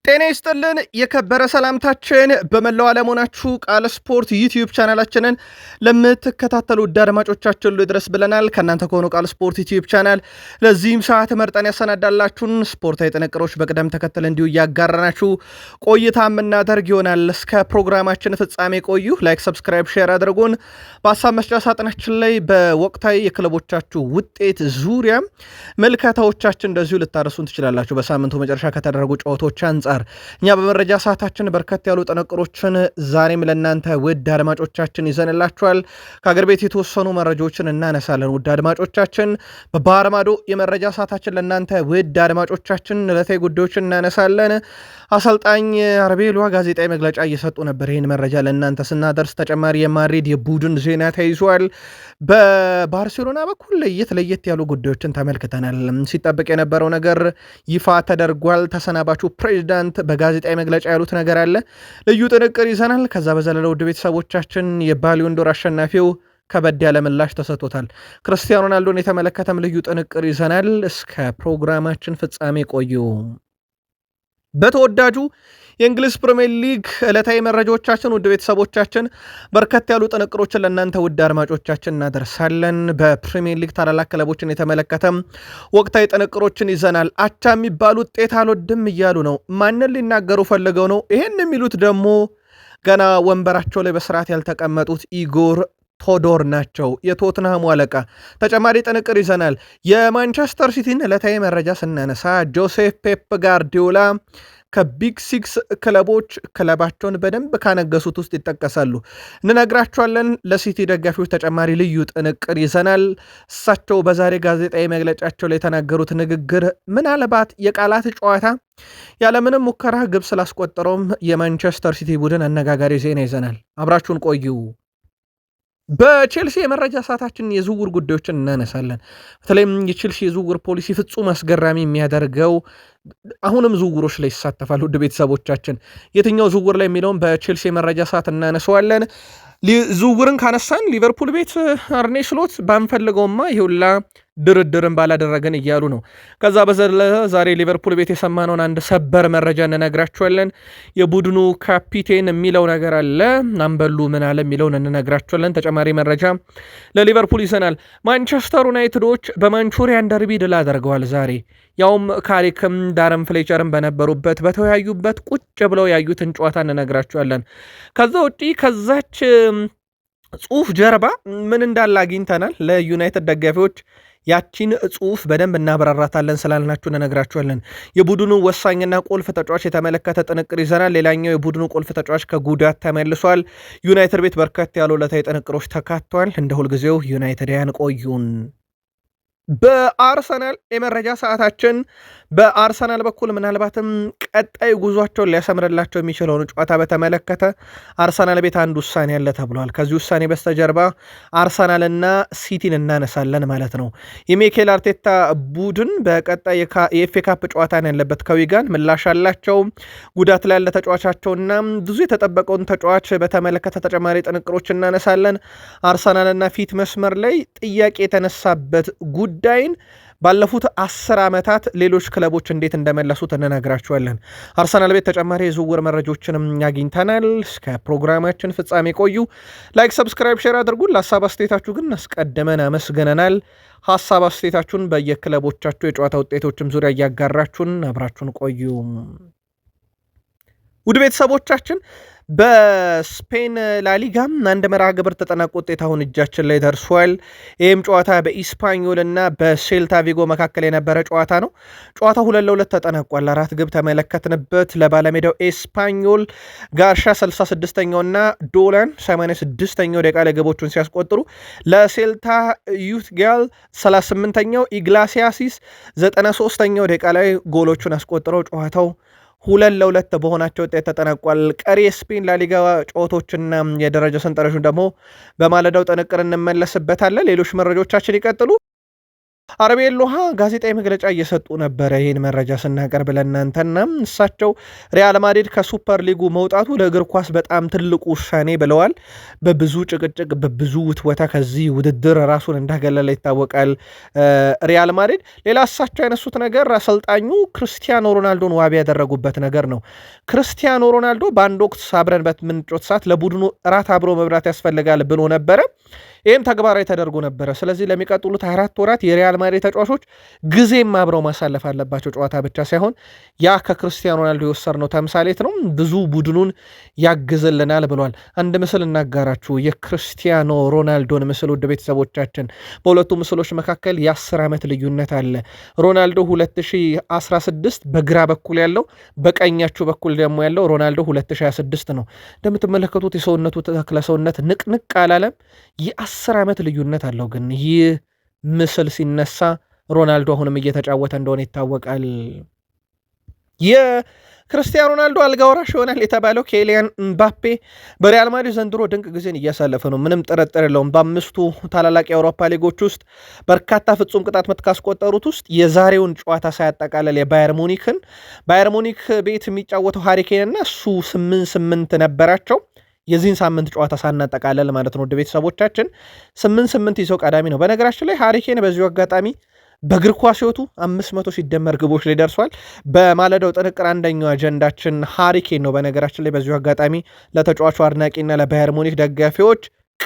ጤና ይስጥልን የከበረ ሰላምታችን በመላው ዓለም ሆናችሁ ቃል ስፖርት ዩቲዩብ ቻናላችንን ለምትከታተሉ ውድ አድማጮቻችን ሁሉ ይድረስ ብለናል። ከእናንተ ከሆኑ ቃል ስፖርት ዩቲዩብ ቻናል ለዚህም ሰዓት መርጠን ያሰናዳላችሁን ስፖርታዊ ጥንቅሮች በቅደም ተከተል እንዲሁ እያጋራናችሁ ቆይታ የምናደርግ ይሆናል። እስከ ፕሮግራማችን ፍጻሜ ቆዩ። ላይክ፣ ሰብስክራይብ፣ ሼር አድርጉን። በሀሳብ መስጫ ሳጥናችን ላይ በወቅታዊ የክለቦቻችሁ ውጤት ዙሪያ መልካታዎቻችን እንደዚሁ ልታደርሱን ትችላላችሁ። በሳምንቱ መጨረሻ ከተደረጉ ጨዋታዎች አንጻር እኛ በመረጃ ሰዓታችን በርከት ያሉ ጥንቅሮችን ዛሬም ለእናንተ ውድ አድማጮቻችን ይዘንላችኋል። ከአገር ቤት የተወሰኑ መረጃዎችን እናነሳለን። ውድ አድማጮቻችን በባህር ማዶ የመረጃ ሰዓታችን ለእናንተ ውድ አድማጮቻችን ዕለታዊ ጉዳዮችን እናነሳለን። አሰልጣኝ አርቤሎa ጋዜጣዊ መግለጫ እየሰጡ ነበር። ይህን መረጃ ለእናንተ ስናደርስ ተጨማሪ የማድሪድ የቡድን ዜና ተይዟል። በባርሴሎና በኩል ለየት ያሉ ጉዳዮችን ተመልክተናል። ሲጠበቅ የነበረው ነገር ይፋ ተደርጓል። ተሰናባቹ ፕሬዚዳንት በጋዜጣዊ መግለጫ ያሉት ነገር አለ። ልዩ ጥንቅር ይዘናል። ከዛ በዘለለ ውድ ቤተሰቦቻችን የባሊዮን ዶር አሸናፊው ከበድ ያለ ምላሽ ተሰጥቶታል። ክርስቲያኖ ሮናልዶን የተመለከተም ልዩ ጥንቅር ይዘናል። እስከ ፕሮግራማችን ፍጻሜ ቆዩ። በተወዳጁ የእንግሊዝ ፕሪሚየር ሊግ ዕለታዊ መረጃዎቻችን ውድ ቤተሰቦቻችን በርከት ያሉ ጥንቅሮችን ለእናንተ ውድ አድማጮቻችን እናደርሳለን። በፕሪሚየር ሊግ ታላላቅ ክለቦችን የተመለከተም ወቅታዊ ጥንቅሮችን ይዘናል። አቻ የሚባሉ ውጤት አልወድም እያሉ ነው። ማንን ሊናገሩ ፈልገው ነው? ይህን የሚሉት ደግሞ ገና ወንበራቸው ላይ በስርዓት ያልተቀመጡት ኢጎር ቶዶር ናቸው፣ የቶትንሃሙ አለቃ። ተጨማሪ ጥንቅር ይዘናል። የማንቸስተር ሲቲን ዕለታዊ መረጃ ስናነሳ ጆሴፍ ፔፕ ጋርዲዮላ ከቢግ ሲክስ ክለቦች ክለባቸውን በደንብ ካነገሱት ውስጥ ይጠቀሳሉ። እንነግራቸዋለን። ለሲቲ ደጋፊዎች ተጨማሪ ልዩ ጥንቅር ይዘናል። እሳቸው በዛሬ ጋዜጣዊ መግለጫቸው ላይ የተናገሩት ንግግር ምናልባት የቃላት ጨዋታ ያለምንም ሙከራ ግብ ስላስቆጠረውም የማንቸስተር ሲቲ ቡድን አነጋጋሪ ዜና ይዘናል። አብራችሁን ቆዩ። በቼልሲ የመረጃ ሰዓታችን የዝውውር ጉዳዮችን እናነሳለን። በተለይም የቼልሲ የዝውውር ፖሊሲ ፍጹም አስገራሚ የሚያደርገው አሁንም ዝውውሮች ላይ ይሳተፋል። ውድ ቤተሰቦቻችን የትኛው ዝውውር ላይ የሚለውን በቼልሲ የመረጃ ሰዓት እናነሰዋለን። ዝውውርን ካነሳን ሊቨርፑል ቤት አርኔ ስሎት ባንፈልገውማ ይሁላ ድርድርን ባላደረገን እያሉ ነው። ከዛ በዘለ ዛሬ ሊቨርፑል ቤት የሰማነውን አንድ ሰበር መረጃ እንነግራችኋለን። የቡድኑ ካፒቴን የሚለው ነገር አለ። አምበሉ ምን አለ የሚለውን እንነግራችኋለን። ተጨማሪ መረጃ ለሊቨርፑል ይዘናል። ማንቸስተር ዩናይትዶች በማንቹሪያን ደርቢ ድል አድርገዋል ዛሬ። ያውም ካሪክም ዳረን ፍሌቸርም በነበሩበት በተወያዩበት ቁጭ ብለው ያዩትን ጨዋታ እንነግራችኋለን። ከዛ ውጪ ከዛች ጽሁፍ ጀርባ ምን እንዳለ አግኝተናል። ለዩናይትድ ደጋፊዎች ያቺን ጽሁፍ በደንብ እናብራራታለን ስላልናችሁ እንነግራችኋለን። የቡድኑ ወሳኝና ቁልፍ ተጫዋች የተመለከተ ጥንቅር ይዘናል። ሌላኛው የቡድኑ ቁልፍ ተጫዋች ከጉዳት ተመልሷል። ዩናይትድ ቤት በርከት ያሉ ዕለታዊ ጥንቅሮች ተካተዋል። እንደ ሁልጊዜው ዩናይትድያን ቆዩን። በአርሰናል የመረጃ ሰዓታችን በአርሰናል በኩል ምናልባትም ቀጣይ ጉዟቸውን ሊያሰምርላቸው የሚችለውን ጨዋታ በተመለከተ አርሰናል ቤት አንድ ውሳኔ ያለ ተብሏል። ከዚህ ውሳኔ በስተጀርባ አርሰናልና ሲቲን እናነሳለን ማለት ነው። የሚኬል አርቴታ ቡድን በቀጣይ የኤፍ ኤ ካፕ ጨዋታ ያለበት ከዊጋን ምላሽ አላቸው። ጉዳት ላይ ያለ ተጫዋቻቸውና ብዙ የተጠበቀውን ተጫዋች በተመለከተ ተጨማሪ ጥንቅሮች እናነሳለን። አርሰናልና ፊት መስመር ላይ ጥያቄ የተነሳበት ጉዳይን ባለፉት 10 ዓመታት ሌሎች ክለቦች እንዴት እንደመለሱት እንነግራችኋለን። አርሰናል ቤት ተጨማሪ የዝውውር መረጃዎችንም ያግኝተናል። እስከ ፕሮግራማችን ፍጻሜ ቆዩ። ላይክ፣ ሰብስክራይብ፣ ሼር አድርጉን። ለሀሳብ አስተያየታችሁ ግን አስቀድመን አመስግነናል። ሀሳብ አስተያየታችሁን በየክለቦቻችሁ የጨዋታ ውጤቶችም ዙሪያ እያጋራችሁን አብራችሁን ቆዩ። ውድ ቤተሰቦቻችን በስፔን ላሊጋም አንድ መርሃ ግብር ተጠናቆ ውጤት አሁን እጃችን ላይ ደርሷል። ይህም ጨዋታ በኢስፓኞል እና በሴልታ ቪጎ መካከል የነበረ ጨዋታ ነው። ጨዋታ 2-2 ተጠናቋል። 4 ግብ ተመለከትንበት። ለባለሜዳው ኤስፓኞል ጋርሻ 66ኛው እና ዶላን 86ኛው ደቂቃ ላይ ግቦቹን ሲያስቆጥሩ ለሴልታ ዩትጋል 38ኛው ኢግላሲያሲስ 93ኛው ደቂቃ ላይ ጎሎቹን አስቆጥረው ጨዋታው 2-2 በሆናቸው ውጤት ተጠናቋል። ቀሪ የስፔን ላሊጋ ጨዋታዎችና የደረጃ ሰንጠረዡን ደግሞ በማለዳው ጥንቅር እንመለስበታለን። ሌሎች መረጃዎቻችን ይቀጥሉ። አርቤሎሃ ጋዜጣዊ መግለጫ እየሰጡ ነበረ ይህን መረጃ ስናቀርብ ለእናንተና እሳቸው ሪያል ማድሪድ ከሱፐር ሊጉ መውጣቱ ለእግር ኳስ በጣም ትልቁ ውሳኔ ብለዋል። በብዙ ጭቅጭቅ በብዙ ውትወታ ከዚህ ውድድር ራሱን እንዳገለለ ይታወቃል ሪያል ማድሪድ። ሌላ እሳቸው ያነሱት ነገር አሰልጣኙ ክርስቲያኖ ሮናልዶን ዋቢ ያደረጉበት ነገር ነው። ክርስቲያኖ ሮናልዶ በአንድ ወቅት አብረን በምንጮት ሰዓት ለቡድኑ እራት አብሮ መብላት ያስፈልጋል ብሎ ነበረ። ይህም ተግባራዊ ተደርጎ ነበረ። ስለዚህ ለሚቀጥሉት 24 ወራት የሪያል ማድሪድ ተጫዋቾች ጊዜም አብረው ማሳለፍ አለባቸው፣ ጨዋታ ብቻ ሳይሆን ያ ከክርስቲያኖ ሮናልዶ የወሰድነው ተምሳሌት ነው፣ ብዙ ቡድኑን ያግዝልናል ብሏል። አንድ ምስል እናጋራችሁ፣ የክርስቲያኖ ሮናልዶን ምስል። ውድ ቤተሰቦቻችን በሁለቱ ምስሎች መካከል የ10 ዓመት ልዩነት አለ። ሮናልዶ 2016 በግራ በኩል ያለው፣ በቀኛችሁ በኩል ደግሞ ያለው ሮናልዶ 2026 ነው። እንደምትመለከቱት የሰውነቱ ተክለሰውነት ንቅንቅ አላለም። የ10 ዓመት ልዩነት አለው። ግን ይህ ምስል ሲነሳ ሮናልዶ አሁንም እየተጫወተ እንደሆነ ይታወቃል። የክርስቲያኖ ሮናልዶ አልጋ ወራሽ ይሆናል የተባለው ኬሊያን ምባፔ በሪያል ማድሪድ ዘንድሮ ድንቅ ጊዜን እያሳለፈ ነው፣ ምንም ጥርጥር የለውም። በአምስቱ ታላላቅ የአውሮፓ ሊጎች ውስጥ በርካታ ፍጹም ቅጣት ምት ካስቆጠሩት ውስጥ የዛሬውን ጨዋታ ሳያጠቃለል የባየር ሙኒክ ቤት የሚጫወተው ሃሪኬን እና እሱ 8-8 ነበራቸው። የዚህን ሳምንት ጨዋታ ሳናጠቃለል ማለት ነው። ውድ ቤተሰቦቻችን 8-8 ይዘው ቀዳሚ ነው። በነገራችን ላይ ሃሪኬን በዚሁ አጋጣሚ በእግር ኳስ ሕይወቱ 500 ሲደመር ግቦች ላይ ደርሷል። በማለዳው ጥንቅር አንደኛው አጀንዳችን ሃሪኬን ነው። በነገራችን ላይ በዚሁ አጋጣሚ ለተጫዋቹ አድናቂና ለባየር ሙኒክ ደጋፊዎች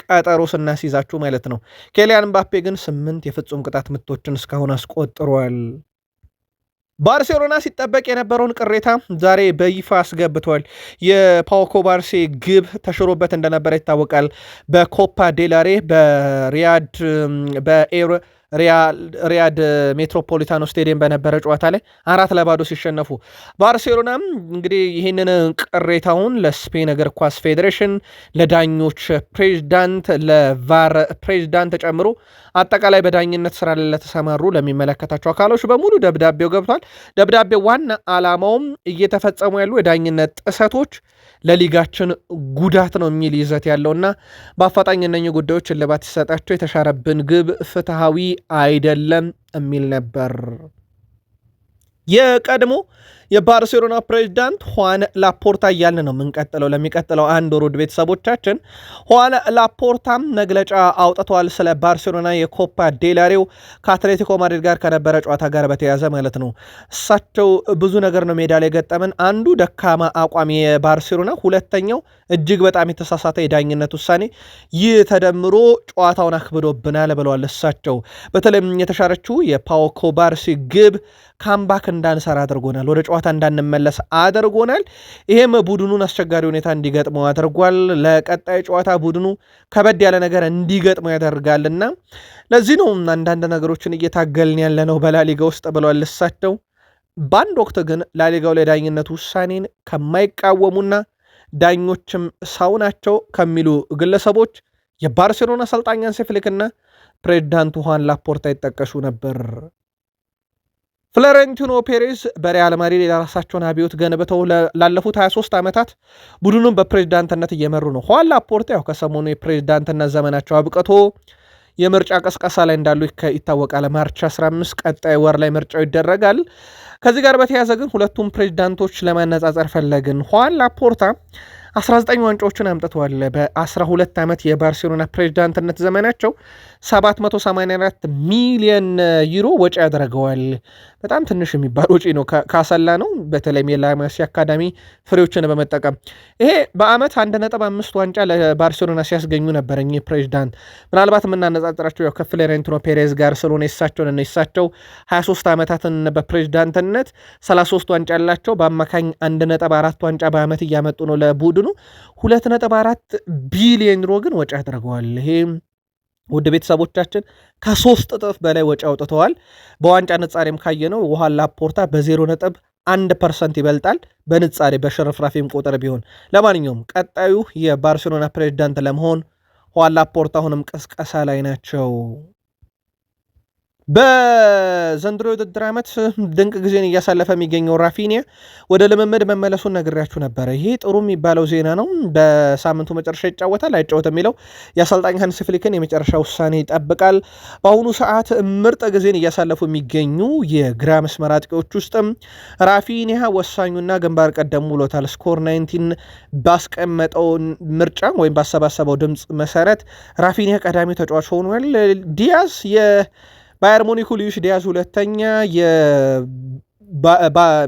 ቀጠሮ ስናስይዛችሁ ማለት ነው። ኬሊያን ምባፔ ግን 8 የፍጹም ቅጣት ምቶችን እስካሁን አስቆጥሯል። ባርሴሎና ሲጠበቅ የነበረውን ቅሬታ ዛሬ በይፋ አስገብቷል። የፓውኮ ባርሴ ግብ ተሽሮበት እንደነበረ ይታወቃል። በኮፓ ዴላሬ ሪያድ ሜትሮፖሊታኖ ስቴዲየም በነበረ ጨዋታ ላይ 4-0 ሲሸነፉ ባርሴሎናም እንግዲህ ይህንን ቅሬታውን ለስፔን እግር ኳስ ፌዴሬሽን፣ ለዳኞች ፕሬዚዳንት፣ ለቫር ፕሬዚዳንት ጨምሮ አጠቃላይ በዳኝነት ስራ ለተሰማሩ ለሚመለከታቸው አካሎች በሙሉ ደብዳቤው ገብቷል። ደብዳቤው ዋና ዓላማውም እየተፈጸሙ ያሉ የዳኝነት ጥሰቶች ለሊጋችን ጉዳት ነው የሚል ይዘት ያለውና በአፋጣኝ እነኚህ ጉዳዮች እልባት ሲሰጣቸው የተሻረብን ግብ ፍትሐዊ አይደለም የሚል ነበር። የቀድሞ የባርሴሎና ፕሬዚዳንት ሁዋን ላፖርታ እያልን ነው የምንቀጥለው ለሚቀጥለው አንድ ወር። ውድ ቤተሰቦቻችን ሁዋን ላፖርታም መግለጫ አውጥተዋል ስለ ባርሴሎና የኮፓ ዴላሬው ከአትሌቲኮ ማድሪድ ጋር ከነበረ ጨዋታ ጋር በተያያዘ ማለት ነው። እሳቸው ብዙ ነገር ነው ሜዳ ላይ ገጠመን። አንዱ ደካማ አቋም የባርሴሎና፣ ሁለተኛው እጅግ በጣም የተሳሳተ የዳኝነት ውሳኔ፣ ይህ ተደምሮ ጨዋታውን አክብዶብናል ብለዋል። እሳቸው በተለይም የተሻረችው የፓውኮ ባርሲ ግብ ካምባክ እንዳንሰራ አድርጎናል፣ ወደ ጨዋታ እንዳንመለስ አድርጎናል። ይሄም ቡድኑን አስቸጋሪ ሁኔታ እንዲገጥመው አድርጓል። ለቀጣይ ጨዋታ ቡድኑ ከበድ ያለ ነገር እንዲገጥመው ያደርጋልና ለዚህ ነው አንዳንድ ነገሮችን እየታገልን ያለ ነው በላሊጋ ውስጥ ብለዋል እሳቸው። በአንድ ወቅት ግን ላሊጋው ላይ ዳኝነት ውሳኔን ከማይቃወሙና ዳኞችም ሰው ናቸው ከሚሉ ግለሰቦች የባርሴሎና አሰልጣኝ ሃንሲ ፍሊክና ፕሬዚዳንቱ ሁዋን ላፖርታ ይጠቀሱ ነበር። ፍሎሬንቲኖ ፔሬዝ በሪያል ማድሪድ የራሳቸውን አብዮት ገንብተው ላለፉት 23 ዓመታት ቡድኑን በፕሬዝዳንትነት እየመሩ ነው። ሁዋን ላፖርታ ያው ከሰሞኑ የፕሬዝዳንትነት ዘመናቸው አብቅቶ የምርጫ ቀስቀሳ ላይ እንዳሉ ይታወቃል። ማርች 15 ቀጣይ ወር ላይ ምርጫው ይደረጋል። ከዚህ ጋር በተያያዘ ግን ሁለቱም ፕሬዝዳንቶች ለማነጻጸር ፈለግን። ሁዋን ላፖርታ 19 ዋንጫዎችን አምጥተዋል። በ12 ዓመት የባርሴሎና ፕሬዝዳንትነት ዘመናቸው 784 ሚሊዮን ዩሮ ወጪ ያደረገዋል። በጣም ትንሽ የሚባል ወጪ ነው ካሰላ ነው። በተለይም የላማሲ አካዳሚ ፍሬዎችን በመጠቀም ይሄ በአመት 1.5 ዋንጫ ለባርሴሎና ሲያስገኙ ነበር። እኚህ ፕሬዝዳንት ምናልባት የምናነጻጽራቸው ያው ከፍሎሬንቲኖ ፔሬዝ ጋር ስለሆነ እሳቸው 23 ዓመታትን በፕሬዝዳንትነት 33 ዋንጫ ያላቸው በአማካኝ 1.4 ዋንጫ በአመት እያመጡ ነው ለቡድኑ 2.4 ቢሊዮን ዩሮ ግን ወጪ አድርገዋል። ይሄ ውድ ቤተሰቦቻችን ከ3 እጥፍ በላይ ወጪ አውጥተዋል። በዋንጫ ንጻሬም ካየነው ሁዋን ላፖርታ በ0.1% ይበልጣል በንጻሬ በሽርፍራፊም ቁጥር ቢሆን። ለማንኛውም ቀጣዩ የባርሴሎና ፕሬዝዳንት ለመሆን ሁዋን ላፖርታ አሁንም ቅስቀሳ ላይ ናቸው። በዘንድሮ የውድድር ዓመት ድንቅ ጊዜን እያሳለፈ የሚገኘው ራፊኒያ ወደ ልምምድ መመለሱን ነግሬያችሁ ነበረ። ይሄ ጥሩ የሚባለው ዜና ነው። በሳምንቱ መጨረሻ ይጫወታል አይጫወት የሚለው የአሰልጣኝ ሃንሲ ፍሊክን የመጨረሻ ውሳኔ ይጠብቃል። በአሁኑ ሰዓት ምርጥ ጊዜን እያሳለፉ የሚገኙ የግራ መስመር አጥቂዎች ውስጥም ራፊኒያ ወሳኙና ግንባር ቀደሙ ብሎታል። ስኮር 19 ባስቀመጠው ምርጫ ወይም ባሰባሰበው ድምፅ መሰረት ራፊኒያ ቀዳሚ ተጫዋች ሆኗል። ዲያዝ ባየር ሙኒኩ ሉዊስ ዲያዝ ሁለተኛ፣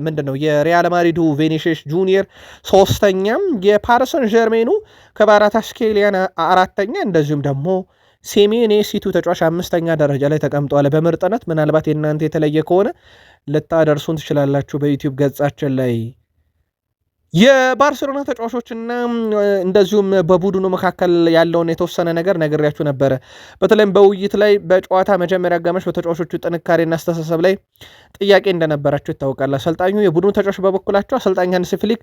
ምንድነው የሪያል ማድሪዱ ቬኒሽስ ጁኒየር ሶስተኛም፣ የፓሪሰን ጀርሜኑ ክቫራትስኬሊያ አራተኛ፣ እንደዚሁም ደግሞ ሴሜኔ ሲቱ ተጫዋች አምስተኛ ደረጃ ላይ ተቀምጠዋል በምርጥነት። ምናልባት የእናንተ የተለየ ከሆነ ልታደርሱን ትችላላችሁ በዩቲዩብ ገጻችን ላይ። የባርሴሎና ተጫዋቾችና እንደዚሁም በቡድኑ መካከል ያለውን የተወሰነ ነገር ነግሬያችሁ ነበረ። በተለይም በውይይት ላይ በጨዋታ መጀመሪያ አጋማሽ በተጫዋቾቹ ጥንካሬና አስተሳሰብ ላይ ጥያቄ እንደነበራቸው ይታወቃል። አሰልጣኙ የቡድኑ ተጫዋች በበኩላቸው አሰልጣኝ ሃንሲ ፍሊክ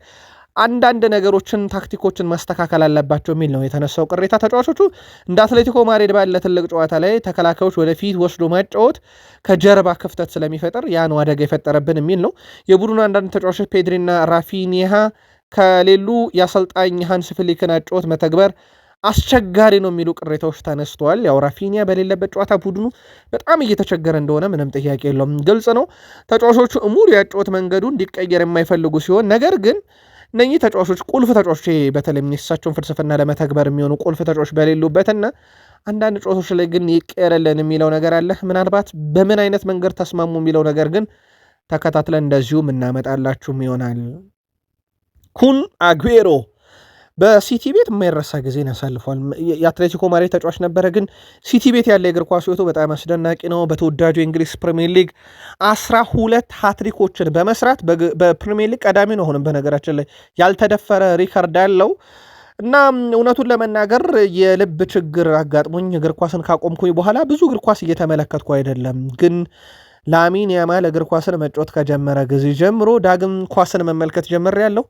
አንዳንድ ነገሮችን ታክቲኮችን ማስተካከል አለባቸው የሚል ነው የተነሳው ቅሬታ። ተጫዋቾቹ እንደ አትሌቲኮ ማድሪድ ባለ ትልቅ ጨዋታ ላይ ተከላካዮች ወደፊት ወስዶ ማጫወት ከጀርባ ክፍተት ስለሚፈጠር ያ ነው አደጋ የፈጠረብን የሚል ነው። የቡድኑ አንዳንድ ተጫዋቾች ፔድሪና ራፊኒሃ ከሌሉ የአሰልጣኝ ሃንሲ ፍሊክን አጫወት መተግበር አስቸጋሪ ነው የሚሉ ቅሬታዎች ተነስተዋል። ያው ራፊኒያ በሌለበት ጨዋታ ቡድኑ በጣም እየተቸገረ እንደሆነ ምንም ጥያቄ የለውም፣ ግልጽ ነው። ተጫዋቾቹ ሙሉ ያጫወት መንገዱ እንዲቀየር የማይፈልጉ ሲሆን ነገር ግን እነኚህ ተጫዋቾች ቁልፍ ተጫዋቾች በተለይ የሳቸውን ፍልስፍና ለመተግበር የሚሆኑ ቁልፍ ተጫዋቾች በሌሉበትና አንዳንድ ጨዋታዎች ላይ ግን ይቀየረልን የሚለው ነገር አለ። ምናልባት በምን አይነት መንገድ ተስማሙ የሚለው ነገር ግን ተከታትለን እንደዚሁም እናመጣላችሁም ይሆናል። ኩን አጉዌሮ በሲቲ ቤት የማይረሳ ጊዜን ያሳልፏል። የአትሌቲኮ ማድሪድ ተጫዋች ነበረ፣ ግን ሲቲ ቤት ያለ የእግር ኳስ ሕይወቱ በጣም አስደናቂ ነው። በተወዳጁ የእንግሊዝ ፕሪሚየር ሊግ 12 ሃትሪኮችን በመስራት በፕሪሚየር ሊግ ቀዳሚ ነው። አሁንም በነገራችን ላይ ያልተደፈረ ሪከርድ አለው እና እውነቱን ለመናገር የልብ ችግር አጋጥሞኝ እግር ኳስን ካቆምኩኝ በኋላ ብዙ እግር ኳስ እየተመለከትኩ አይደለም፣ ግን ላሚን ያማል እግር ኳስን መጫወት ከጀመረ ጊዜ ጀምሮ ዳግም ኳስን መመልከት ጀምሬያለሁ።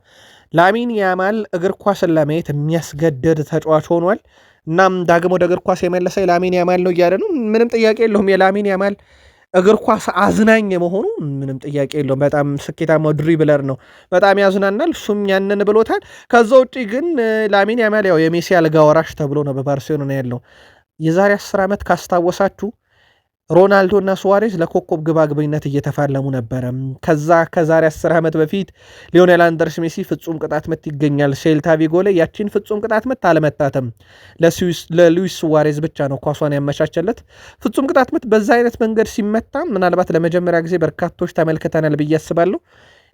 ላሚን ያማል እግር ኳስን ለማየት የሚያስገድድ ተጫዋች ሆኗል። እናም ዳግም ወደ እግር ኳስ የመለሰ ላሚን ያማል ነው እያለ ነው። ምንም ጥያቄ የለውም። የላሚን ያማል እግር ኳስ አዝናኝ መሆኑ ምንም ጥያቄ የለውም። በጣም ስኬታማው ድሪብለር ነው፣ በጣም ያዝናናል። እሱም ያንን ብሎታል። ከዛ ውጭ ግን ላሚን ያማል ያው የሜሲ አልጋ ወራሽ ተብሎ ነው በባርሴሎና ያለው። የዛሬ 10 ዓመት ካስታወሳችሁ ሮናልዶና ሱዋሬዝ ለኮከብ ግባግብነት እየተፋለሙ ነበረ። ከዛሬ 10 ዓመት በፊት ሊዮኔል አንድሬስ ሜሲ ፍጹም ቅጣት ምት ይገኛል ሴልታ ቪጎ ላይ። ያቺን ፍጹም ቅጣት ምት አለመታተም ለሉዊስ ሱዋሬዝ ብቻ ነው ኳሷን ያመቻቸለት። ፍጹም ቅጣት ምት በዛ አይነት መንገድ ሲመታ ምናልባት ለመጀመሪያ ጊዜ በርካቶች ተመልክተናል ብዬ አስባለሁ።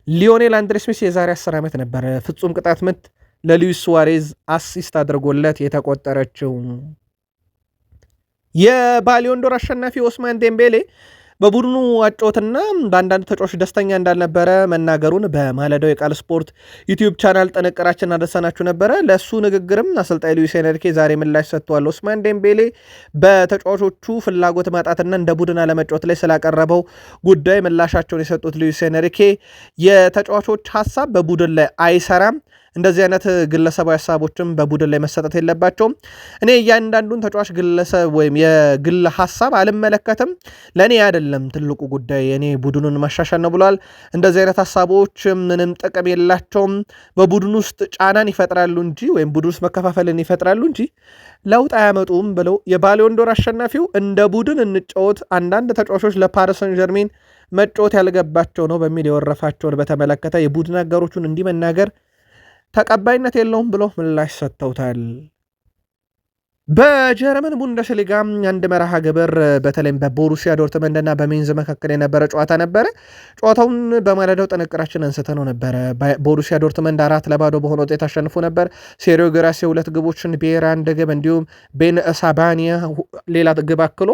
ሊዮኔል አንድሬስ ሜሲ የዛሬ 10 ዓመት ነበረ ፍጹም ቅጣት ምት ለሉዊስ ሱዋሬዝ አሲስት አድርጎለት የተቆጠረችው። የባሊዮንዶር አሸናፊ ኦስማን ዴምቤሌ በቡድኑ አጮትና በአንዳንድ ተጫዋቾች ደስተኛ እንዳልነበረ መናገሩን በማለዳው የቃል ስፖርት ዩቲዩብ ቻናል ጥንቅራችን አደረሰናችሁ ነበረ። ለእሱ ንግግርም አሰልጣኝ ሉዊስ ኤንሪኬ ዛሬ ምላሽ ሰጥተዋል። ኦስማን ዴምቤሌ በተጫዋቾቹ ፍላጎት ማጣትና እንደ ቡድን አለመጫወት ላይ ስላቀረበው ጉዳይ ምላሻቸውን የሰጡት ሉዊስ ኤንሪኬ የተጫዋቾች ሀሳብ በቡድን ላይ አይሰራም፣ እንደዚህ አይነት ግለሰባዊ ሀሳቦችም በቡድን ላይ መሰጠት የለባቸውም። እኔ እያንዳንዱን ተጫዋች ግለሰብ ወይም የግል ሀሳብ አልመለከትም። ለእኔ አይደለም ትልቁ ጉዳይ እኔ ቡድኑን ማሻሻል ነው ብለዋል። እንደዚህ አይነት ሀሳቦች ምንም ጥቅም የላቸውም፣ በቡድን ውስጥ ጫናን ይፈጥራሉ እንጂ ወይም ቡድን ውስጥ መከፋፈልን ይፈጥራሉ እንጂ ለውጥ አያመጡም ብለው የባሊዮንዶር አሸናፊው እንደ ቡድን እንጫወት፣ አንዳንድ ተጫዋቾች ለፓሪስ ሰን ጀርሜን መጫወት ያልገባቸው ነው በሚል የወረፋቸውን በተመለከተ የቡድን አጋሮቹን እንዲህ መናገር ተቀባይነት የለውም ብሎ ምላሽ ሰጥተውታል። በጀርመን ቡንደስሊጋ አንድ መርሃ ግብር በተለይም በቦሩሲያ ዶርትመንድና በሜንዝ መካከል የነበረ ጨዋታ ነበረ። ጨዋታውን በማለዳው ጥንቅራችን አንስተነው ነበረ። ቦሩሲያ ዶርትመንድ 4-0 በሆነ ውጤት አሸንፎ ነበር። ሴሪዮ ግራሲ 2 ግቦችን፣ ቤራ 1 ግብ እንዲሁም ቤን ሳባኒያ ሌላ ግብ አክሎ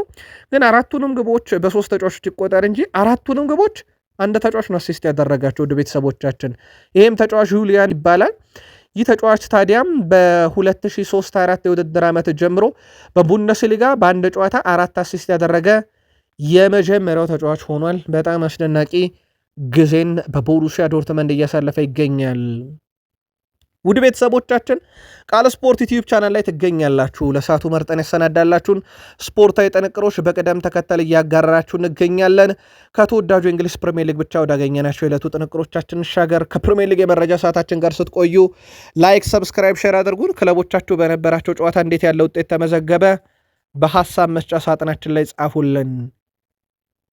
ግን አራቱንም ግቦች በ3 ተጫዋቾች ይቆጠር እንጂ አራቱንም ግቦች አንድ ተጫዋች ነው አሲስት ያደረጋቸው ወደ ቤተሰቦቻችን። ይህም ተጫዋች ጁሊያን ይባላል። ይህ ተጫዋች ታዲያም በ2003-4 የውድድር ዓመት ጀምሮ በቡንደስሊጋ በአንድ ጨዋታ 4 አሲስት ያደረገ የመጀመሪያው ተጫዋች ሆኗል። በጣም አስደናቂ ጊዜን በቦሩሲያ ዶርትመንድ እያሳለፈ ይገኛል። ውድ ቤተሰቦቻችን ቃል ስፖርት ዩቲዩብ ቻናል ላይ ትገኛላችሁ። ለሰዓቱ መርጠን ያሰናዳላችሁን ስፖርታዊ ጥንቅሮች በቅደም ተከተል እያጋራችሁ እንገኛለን። ከተወዳጁ እንግሊዝ ፕሪሚየር ሊግ ብቻ ወዳገኘናቸው የዕለቱ ጥንቅሮቻችን እንሻገር። ከፕሪሚየር ሊግ የመረጃ ሰዓታችን ጋር ስትቆዩ ላይክ፣ ሰብስክራይብ፣ ሼር አድርጉን። ክለቦቻችሁ በነበራቸው ጨዋታ እንዴት ያለ ውጤት ተመዘገበ? በሐሳብ መስጫ ሳጥናችን ላይ ጻፉልን።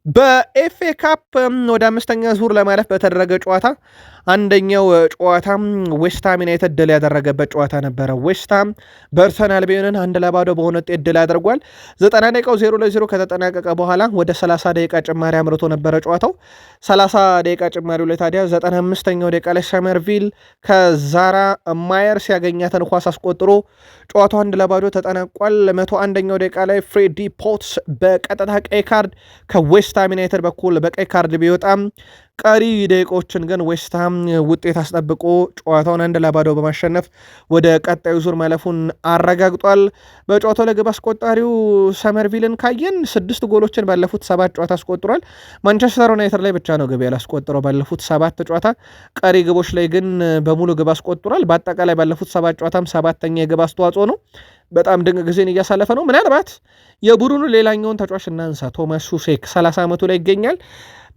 በኤፍኤ ካፕ ወደ አምስተኛ ዙር ለማለፍ በተደረገ ጨዋታ አንደኛው ጨዋታ ዌስትሃም ዩናይትድ ድል ያደረገበት ጨዋታ ነበረ። ዌስትሃም በርተን አልቢዮንን 1-0 በሆነ ውጤት ድል አድርጓል። 90 ደቂቃው 0-0 ከተጠናቀቀ በኋላ ወደ 30 ደቂቃ ጭማሪ አምርቶ ነበረ ጨዋታው። 30 ደቂቃ ጭማሪው ላይ ታዲያ 95ኛው ደቂቃ ላይ ሰመርቪል ከዛራ ማየርስ ያገኛትን ኳስ አስቆጥሮ ጨዋታው 1-0 ተጠናቋል። 101ኛው ደቂቃ ላይ ፍሬዲ ፖትስ በቀጥታ ቀይ ካርድ ከዌስትሃም ዩናይትድ በኩል በቀይ ካርድ ቢወጣም ቀሪ ደቂቆችን ግን ዌስትሃም ውጤት አስጠብቆ ጨዋታውን 1-0 በማሸነፍ ወደ ቀጣዩ ዙር ማለፉን አረጋግጧል። በጨዋታው ላይ ግብ አስቆጣሪው ሰመርቪልን ካየን 6 ጎሎችን ባለፉት 7 ጨዋታ አስቆጥሯል። ማንቸስተር ዩናይትድ ላይ ብቻ ነው ግብ ያላስቆጥረው ባለፉት 7 ጨዋታ። ቀሪ ግቦች ላይ ግን በሙሉ ግብ አስቆጥሯል። በአጠቃላይ ባለፉት 7 ጨዋታም 7ኛ የግብ አስተዋጽኦ ነው። በጣም ድንቅ ጊዜን እያሳለፈ ነው። ምናልባት የቡድኑ ሌላኛውን ተጫዋች እናንሳ። ቶማስ ሱሴክ 30 ዓመቱ ላይ ይገኛል።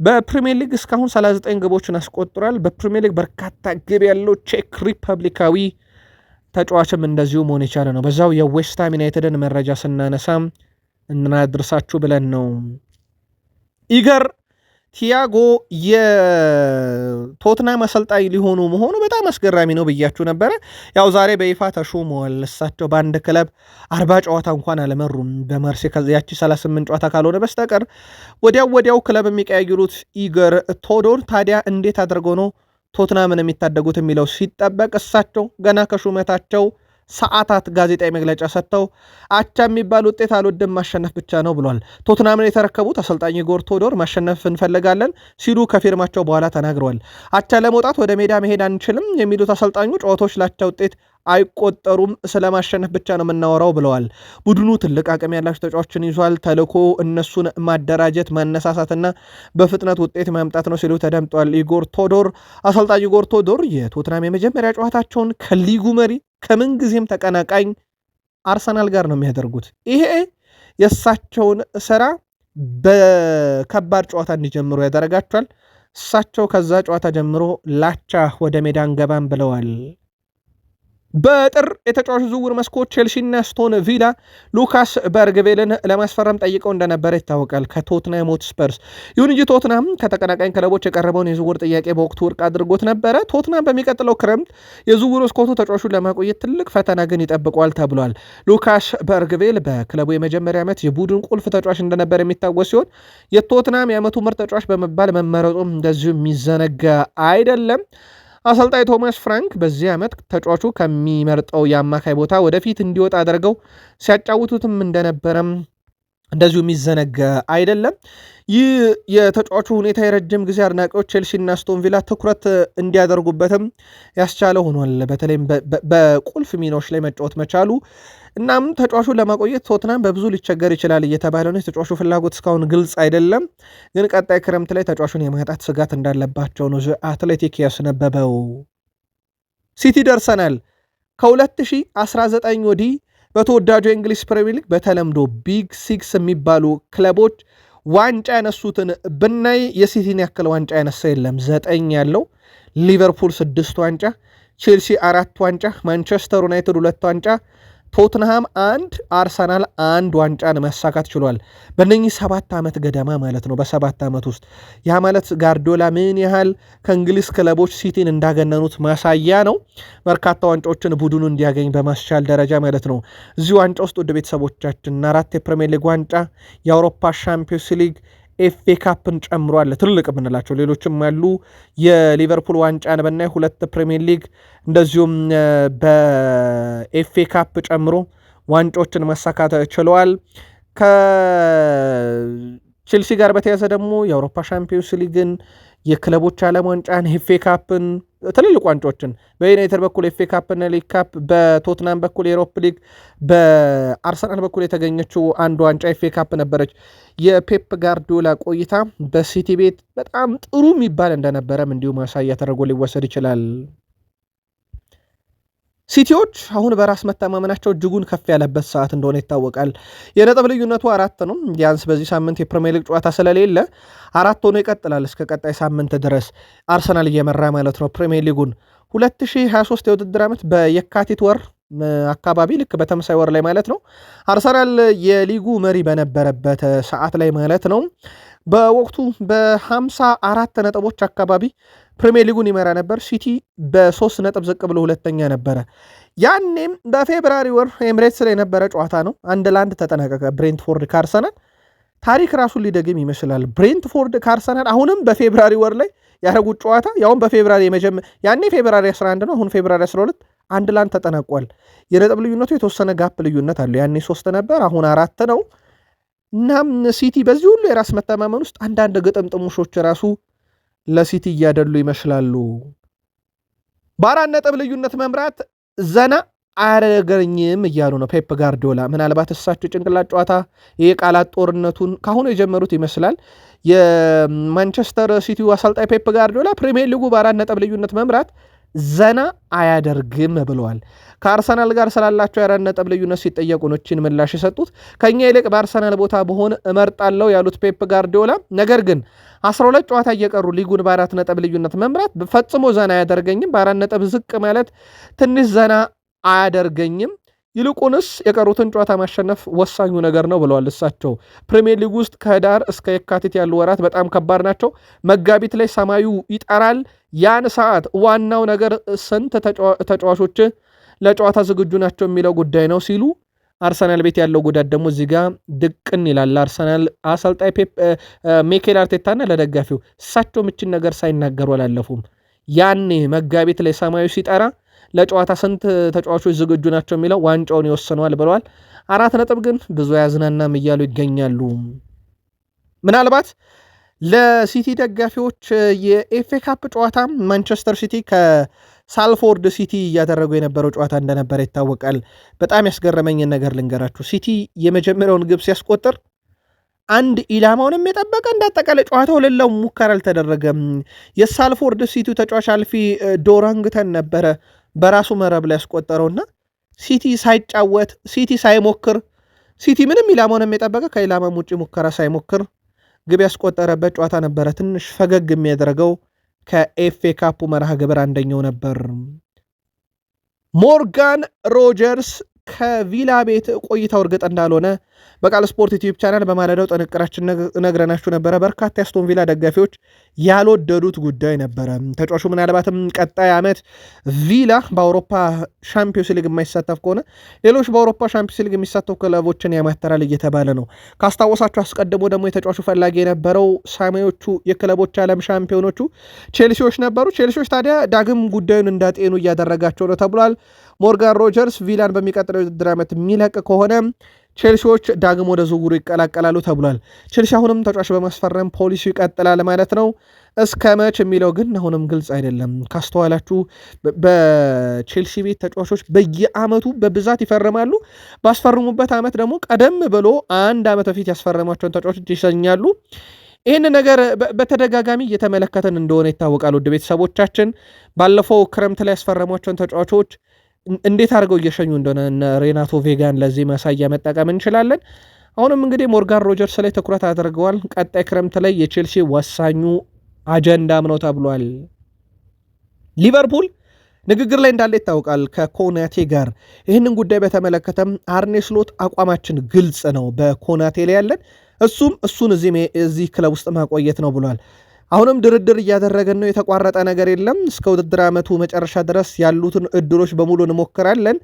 በፕሪሚየር ሊግ እስካሁን 39 ግቦችን አስቆጥሯል። በፕሪሚየር ሊግ በርካታ ግብ ያለው ቼክ ሪፐብሊካዊ ተጫዋችም እንደዚሁ መሆን የቻለ ነው። በዛው የዌስትሃም ዩናይትድን መረጃ ስናነሳም እናድርሳችሁ ብለን ነው። ኢገር ቲያጎ የቶትናም አሰልጣኝ ሊሆኑ መሆኑ በጣም አስገራሚ ነው ብያችሁ ነበረ። ያው ዛሬ በይፋ ተሾመዋል። እሳቸው በአንድ ክለብ 40 ጨዋታ እንኳን አለመሩም በመርሴ ያቺ 38 ጨዋታ ካልሆነ በስተቀር ወዲያው ክለብ የሚቀያይሩት ኢገር ቶዶር ታዲያ እንዴት አድርገው ነው ቶትናምን የሚታደጉት የሚለው ሲጠበቅ እሳቸው ገና ከሹመታቸው ሰዓታት ጋዜጣዊ መግለጫ ሰጥተው አቻ የሚባል ውጤት አልወድም ማሸነፍ ብቻ ነው ብሏል። ቶትናምን የተረከቡት አሰልጣኝ ኢጎር ቶዶር ማሸነፍ እንፈልጋለን ሲሉ ከፊርማቸው በኋላ ተናግረዋል። አቻ ለመውጣት ወደ ሜዳ መሄድ አንችልም የሚሉት አሰልጣኙ ጨዋታዎች ላቻ ውጤት አይቆጠሩም፣ ስለማሸነፍ ብቻ ነው የምናወራው ብለዋል። ቡድኑ ትልቅ አቅም ያላቸው ተጫዋቾችን ይዟል። ተልዕኮ እነሱን ማደራጀት ማነሳሳትና በፍጥነት ውጤት ማምጣት ነው ሲሉ ተደምጧል። ኢጎር ቶዶር አሰልጣኝ ኢጎር ቶዶር የቶትናም የመጀመሪያ ጨዋታቸውን ከሊጉ መሪ ከምን ጊዜም ተቀናቃኝ አርሰናል ጋር ነው የሚያደርጉት። ይሄ የእሳቸውን ስራ በከባድ ጨዋታ እንዲጀምሩ ያደረጋቸዋል። እሳቸው ከዛ ጨዋታ ጀምሮ ላቻ ወደ ሜዳ እንገባም ብለዋል። በጥር የተጫዋች ዝውውር መስኮት ቼልሲና ስቶን ቪላ ሉካስ በርግቬልን ለማስፈረም ጠይቀው እንደነበረ ይታወቃል ከቶትናም ሆትስፐርስ። ይሁን እንጂ ቶትናም ከተቀናቃኝ ክለቦች የቀረበውን የዝውውር ጥያቄ በወቅቱ ውድቅ አድርጎት ነበረ። ቶትናም በሚቀጥለው ክረምት የዝውውር መስኮቱ ተጫዋቹን ለማቆየት ትልቅ ፈተና ግን ይጠብቋል ተብሏል። ሉካስ በርግቬል በክለቡ የመጀመሪያ ዓመት የቡድን ቁልፍ ተጫዋች እንደነበር የሚታወስ ሲሆን የቶትናም የዓመቱ ምርጥ ተጫዋች በመባል መመረጡም እንደዚሁ የሚዘነጋ አይደለም። አሰልጣኝ ቶማስ ፍራንክ በዚህ ዓመት ተጫዋቹ ከሚመርጠው የአማካይ ቦታ ወደፊት እንዲወጣ አድርገው ሲያጫውቱትም እንደነበረም እንደዚሁ የሚዘነጋ አይደለም። ይህ የተጫዋቹ ሁኔታ የረጅም ጊዜ አድናቂዎች ቼልሲና ስቶን ቪላ ትኩረት እንዲያደርጉበትም ያስቻለ ሆኗል። በተለይም በቁልፍ ሚናዎች ላይ መጫወት መቻሉ። እናም ተጫዋቹን ለማቆየት ቶትናም በብዙ ሊቸገር ይችላል እየተባለ ነው። የተጫዋቹ ፍላጎት እስካሁን ግልጽ አይደለም፣ ግን ቀጣይ ክረምት ላይ ተጫዋቹን የማጣት ስጋት እንዳለባቸው ነው አትሌቲክ ያስነበበው። ሲቲ ደርሰናል። ከ2019 ወዲህ በተወዳጁ የእንግሊዝ ፕሪሚየር ሊግ በተለምዶ ቢግ ሲክስ የሚባሉ ክለቦች ዋንጫ ያነሱትን ብናይ የሲቲን ያክል ዋንጫ ያነሳ የለም። 9 ያለው ሊቨርፑል 6 ዋንጫ፣ ቼልሲ 4 ዋንጫ፣ ማንቸስተር ዩናይትድ 2 ዋንጫ፣ ቶትንሃም 1፣ አርሰናል 1 ዋንጫን ማሳካት ችሏል። በእነኚህ 7 ዓመት ገደማ ማለት ነው። በ7 ዓመት ውስጥ ያ ማለት ጋርዲዮላ ምን ያህል ከእንግሊዝ ክለቦች ሲቲን እንዳገነኑት ማሳያ ነው። በርካታ ዋንጫዎችን ቡድኑ እንዲያገኝ በማስቻል ደረጃ ማለት ነው። እዚህ ዋንጫ ውስጥ ወደ ቤተሰቦቻችን 4 የፕሪሚየር ሊግ ዋንጫ፣ የአውሮፓ ሻምፒዮንስ ሊግ፣ ኤፍኤ ካፕን ጨምሯል። ትልቅ የምንላቸው ሌሎችም ያሉ የሊቨርፑል ዋንጫን በናይ 2 ፕሪሚየር ሊግ እንደዚሁም በኤፍኤ ካፕ ጨምሮ ዋንጫዎችን ማሳካት ችለዋል። ከቼልሲ ጋር በተያዘ ደግሞ የአውሮፓ ሻምፒዮንስ ሊግን፣ የክለቦች ዓለም ዋንጫን፣ ኤፍኤ ካፕን፣ ትልልቅ ዋንጫዎችን በዩናይትድ በኩል ኤፍኤ ካፕና ሊግ ካፕ፣ በቶትናም በኩል የዩሮፕ ሊግ፣ በአርሰናል በኩል የተገኘችው አንድ ዋንጫ ኤፍኤ ካፕ ነበረች። የፔፕ ጋርዲዮላ ቆይታ በሲቲ ቤት በጣም ጥሩ የሚባል እንደነበረም እንዲሁ ማሳያ ተደርጎ ሊወሰድ ይችላል። ሲቲዎች አሁን በራስ መተማመናቸው እጅጉን ከፍ ያለበት ሰዓት እንደሆነ ይታወቃል። የነጥብ ልዩነቱ 4 ነው። ቢያንስ በዚህ ሳምንት የፕሪሚየር ሊግ ጨዋታ ስለሌለ 4 ሆኖ ይቀጥላል እስከ ቀጣይ ሳምንት ድረስ አርሰናል እየመራ ማለት ነው ፕሪሚየር ሊጉን። 2023 የውድድር ዓመት በየካቲት ወር አካባቢ ልክ በተመሳይ ወር ላይ ማለት ነው አርሰናል የሊጉ መሪ በነበረበት ሰዓት ላይ ማለት ነው በወቅቱ በ54 ነጥቦች አካባቢ ፕሪሚየር ሊጉን ይመራ ነበር። ሲቲ በ3 ነጥብ ዝቅ ብሎ ሁለተኛ ነበረ። ያኔም በፌብራሪ ወር ኤምሬትስ ላይ የነበረ ጨዋታ ነው 1-1 ተጠናቀቀ። ብሬንትፎርድ ከአርሰናል ታሪክ ራሱን ሊደግም ይመስላል። ብሬንትፎርድ ከአርሰናል አሁንም በፌብራሪ ወር ላይ ያደረጉት ጨዋታ ያውም በፌብራሪ ያኔ ፌብራሪ 11 ነው፣ አሁን ፌብራሪ 12 1-1 ተጠናቋል። የነጥብ ልዩነቱ የተወሰነ ጋፕ ልዩነት አለው። ያኔ 3 ነበር፣ አሁን 4 ነው። እናም ሲቲ በዚህ ሁሉ የራስ መተማመን ውስጥ አንዳንድ ግጥምጥሞሾች ራሱ ለሲቲ እያደሉ ይመስላሉ። በ4 ነጥብ ልዩነት መምራት ዘና አያደርገኝም እያሉ ነው ፔፕ ጋርዲዮላ። ምናልባት እሳቸው ጭንቅላት ጨዋታ የቃላት ጦርነቱን ካሁኑ የጀመሩት ይመስላል። የማንቸስተር ሲቲው አሰልጣኝ ፔፕ ጋርዲዮላ ፕሪሚየር ሊጉ በ4 ነጥብ ልዩነት መምራት ዘና አያደርግም ብለዋል። ከአርሰናል ጋር ስላላቸው የ4 ነጥብ ልዩነት ሲጠየቁ ነው እቺን ምላሽ የሰጡት። ከኛ ይልቅ በአርሰናል ቦታ በሆነ እመርጣለሁ ያሉት ፔፕ ጋርዲዮላ ነገር ግን 12 ጨዋታ እየቀሩ ሊጉን በ4 ነጥብ ልዩነት መምራት ፈጽሞ ዘና አያደርገኝም፣ በ4 ነጥብ ዝቅ ማለት ትንሽ ዘና አያደርገኝም፣ ይልቁንስ የቀሩትን ጨዋታ ማሸነፍ ወሳኙ ነገር ነው ብለዋል። እሳቸው ፕሪሚየር ሊግ ውስጥ ከህዳር እስከ የካቲት ያሉ ወራት በጣም ከባድ ናቸው። መጋቢት ላይ ሰማዩ ይጠራል። ያን ሰዓት ዋናው ነገር ስንት ተጫዋቾች ለጨዋታ ዝግጁ ናቸው የሚለው ጉዳይ ነው ሲሉ አርሰናል ቤት ያለው ጉዳት ደግሞ እዚህ ጋር ድቅን ይላል። አርሰናል አሰልጣኝ ሚኬል አርቴታና ለደጋፊው እሳቸው ምችን ነገር ሳይናገሩ አላለፉም። ያኔ መጋቢት ላይ ሰማዩ ሲጠራ ለጨዋታ ስንት ተጫዋቾች ዝግጁ ናቸው የሚለው ዋንጫውን ይወስነዋል ብለዋል። 4 ነጥብ ግን ብዙ ያዝናናም እያሉ ይገኛሉ። ምናልባት ለሲቲ ደጋፊዎች የኤፍኤ ካፕ ጨዋታ ማንቸስተር ሲቲ ከሳልፎርድ ሲቲ እያደረጉ የነበረው ጨዋታ እንደነበረ ይታወቃል። በጣም ያስገረመኝን ነገር ልንገራችሁ። ሲቲ የመጀመሪያውን ግብ ሲያስቆጥር አንድ ኢላማውንም የጠበቀ እንዳጠቃላይ ጨዋታው ሌላው ሙከራ አልተደረገም። የሳልፎርድ ሲቲው ተጫዋች አልፊ ዶራንግተን ነበረ በራሱ መረብ ላይ ያስቆጠረውና ሲቲ ሳይጫወት ሲቲ ሳይሞክር ሲቲ ምንም ኢላማውንም የጠበቀ ከኢላማም ውጭ ሙከራ ሳይሞክር ግብ ያስቆጠረበት ጨዋታ ነበረ። ትንሽ ፈገግ የሚያደርገው ከኤፍኤ ካፑ መርሃ ግብር አንደኛው ነበር። ሞርጋን ሮጀርስ ከቪላ ቤት ቆይታው እርግጥ እንዳልሆነ በቃል ስፖርት ዩቲዩብ ቻናል በማለዳው ጥንቅራችን ነግረናችሁ ነበረ። በርካታ የአስቶን ቪላ ደጋፊዎች ያልወደዱት ጉዳይ ነበረ። ተጫዋቹ ምናልባትም ቀጣይ ዓመት ቪላ በአውሮፓ ሻምፒዮንስ ሊግ የማይሳተፍ ከሆነ ሌሎች በአውሮፓ ሻምፒዮንስ ሊግ የሚሳተፉ ክለቦችን ያማተራል እየተባለ ነው። ካስታወሳችሁ አስቀድሞ ደግሞ የተጫዋቹ ፈላጊ የነበረው ሰማዮቹ የክለቦች ዓለም ሻምፒዮኖቹ ቼልሲዎች ነበሩ። ቼልሲዎች ታዲያ ዳግም ጉዳዩን እንዳጤኑ እያደረጋቸው ነው ተብሏል። ሞርጋን ሮጀርስ ቪላን በሚቀጥለው የውድድር ዓመት የሚለቅ ከሆነ ቼልሲዎች ዳግም ወደ ዝውውሩ ይቀላቀላሉ ተብሏል። ቼልሲ አሁንም ተጫዋች በማስፈረም ፖሊሲው ይቀጥላል ማለት ነው። እስከ መች የሚለው ግን አሁንም ግልጽ አይደለም። ካስተዋላችሁ በቼልሲ ቤት ተጫዋቾች በየዓመቱ በብዛት ይፈርማሉ። ባስፈርሙበት ዓመት ደግሞ ቀደም ብሎ አንድ ዓመት በፊት ያስፈረሟቸውን ተጫዋቾች ይሰኛሉ። ይህን ነገር በተደጋጋሚ እየተመለከትን እንደሆነ ይታወቃል። ውድ ቤተሰቦቻችን ባለፈው ክረምት ላይ ያስፈረሟቸውን ተጫዋቾች እንዴት አድርገው እየሸኙ እንደሆነ ሬናቶ ቬጋን ለዚህ ማሳያ መጠቀም እንችላለን። አሁንም እንግዲህ ሞርጋን ሮጀርስ ላይ ትኩረት አድርገዋል። ቀጣይ ክረምት ላይ የቼልሲ ወሳኙ አጀንዳም ነው ተብሏል። ሊቨርፑል ንግግር ላይ እንዳለ ይታወቃል ከኮናቴ ጋር። ይህንን ጉዳይ በተመለከተም አርኔ ስሎት አቋማችን ግልጽ ነው፣ በኮናቴ ላይ ያለን እሱን እዚህ ክለብ ውስጥ ማቆየት ነው ብሏል። አሁንም ድርድር እያደረገን ነው፣ የተቋረጠ ነገር የለም። እስከ ውድድር ዓመቱ መጨረሻ ድረስ ያሉትን እድሎች በሙሉ እንሞክራለን።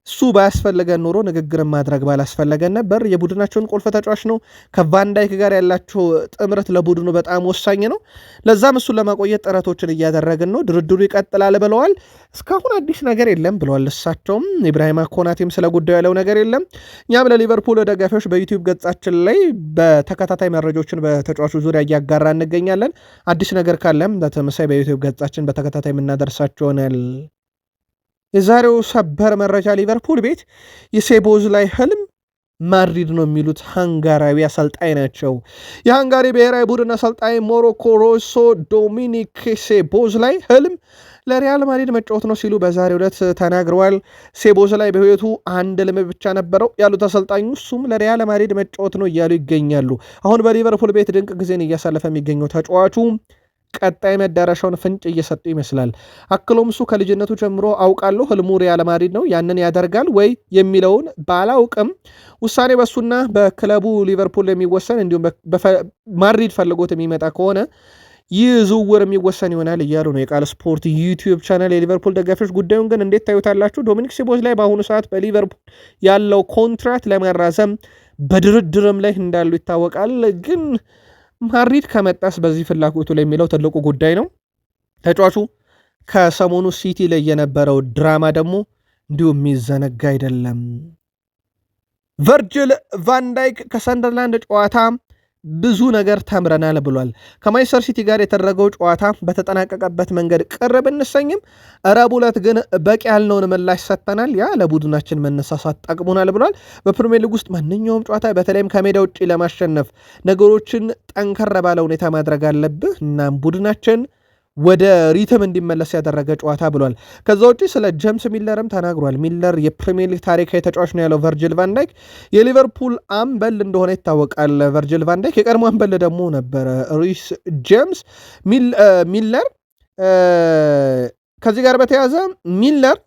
እሱ ባያስፈለገን ኖሮ ንግግርን ማድረግ ባላስፈለገን ነበር። የቡድናቸውን ቁልፍ ተጫዋች ነው። ከቫንዳይክ ጋር ያላቸው ጥምረት ለቡድኑ በጣም ወሳኝ ነው። ለዛም እሱን ለማቆየት ጥረቶችን እያደረግን ነው። ድርድሩ ይቀጥላል ብለዋል። እስካሁን አዲስ ነገር የለም ብለዋል እሳቸውም። ኢብራሂማ ኮናቴም ስለ ጉዳዩ ያለው ነገር የለም። እኛም ለሊቨርፑል ደጋፊዎች በዩቲዩብ ገጻችን ላይ በተከታታይ መረጃዎችን በተጫዋቹ ዙሪያ እያጋራ እንገኛለን። አዲስ ነገር ካለም በተመሳይ በዩቲዩብ ገጻችን በተከታታይ የምናደርሳቸው ይሆናል። የዛሬው ሰበር መረጃ ሊቨርፑል ቤት የሴቦዝ ላይ ህልም ማድሪድ ነው የሚሉት ሃንጋራዊ አሰልጣኝ ናቸው። የሃንጋሪ ብሔራዊ ቡድን አሰልጣኝ ሞሮኮ ሮሶ ዶሚኒክ ሴቦዝ ላይ ህልም ለሪያል ማድሪድ መጫወት ነው ሲሉ በዛሬው ዕለት ተናግረዋል። ሴቦዝ ላይ በህይወቱ አንድ ልምድ ብቻ ነበረው ያሉት አሰልጣኙ እሱም ለሪያል ማድሪድ መጫወት ነው እያሉ ይገኛሉ። አሁን በሊቨርፑል ቤት ድንቅ ጊዜን እያሳለፈ የሚገኘው ተጫዋቹ ቀጣይ መዳረሻውን ፍንጭ እየሰጡ ይመስላል። አክሎም እሱ ከልጅነቱ ጀምሮ አውቃለሁ ህልሙ ሪያል ማድሪድ ነው፣ ያንን ያደርጋል ወይ የሚለውን ባላውቅም ውሳኔ በሱና በክለቡ ሊቨርፑል የሚወሰን እንዲሁም ማድሪድ ፈልጎት የሚመጣ ከሆነ ይህ ዝውውር የሚወሰን ይሆናል እያሉ ነው የቃል ስፖርት ዩቲዩብ ቻናል የሊቨርፑል ደጋፊዎች። ጉዳዩን ግን እንዴት ታዩታላችሁ? ዶሚኒክ ሶቦስላይ ላይ በአሁኑ ሰዓት በሊቨርፑል ያለው ኮንትራት ለማራዘም በድርድርም ላይ እንዳሉ ይታወቃል። ግን ማድሪድ ከመጣስ በዚህ ፍላጎቱ ላይ የሚለው ትልቁ ጉዳይ ነው። ተጫዋቹ ከሰሞኑ ሲቲ ላይ የነበረው ድራማ ደግሞ እንዲሁም የሚዘነጋ አይደለም። ቨርጅል ቫንዳይክ ከሰንደርላንድ ጨዋታ ብዙ ነገር ተምረናል ብሏል። ከማንቸስተር ሲቲ ጋር የተደረገው ጨዋታ በተጠናቀቀበት መንገድ ቅር ብንሰኝም ረቡዕ ዕለት ግን በቂ ያልነውን ምላሽ ሰጥተናል፣ ያ ለቡድናችን መነሳሳት ጠቅሞናል ብሏል። በፕሪሚየር ሊግ ውስጥ ማንኛውም ጨዋታ በተለይም ከሜዳ ውጭ ለማሸነፍ ነገሮችን ጠንከር ባለ ሁኔታ ማድረግ አለብህ እናም ቡድናችን ወደ ሪትም እንዲመለስ ያደረገ ጨዋታ ብሏል። ከዛ ውጪ ስለ ጄምስ ሚለርም ተናግሯል። ሚለር የፕሪሚየር ሊግ ታሪካዊ ተጫዋች ነው ያለው ቨርጅል ቫንዳይክ የሊቨርፑል አምበል እንደሆነ ይታወቃል። ቨርጅል ቫንዳይክ የቀድሞ አምበል ደግሞ ነበረ ሪስ ጄምስ ሚለር። ከዚህ ጋር በተያያዘ ሚለር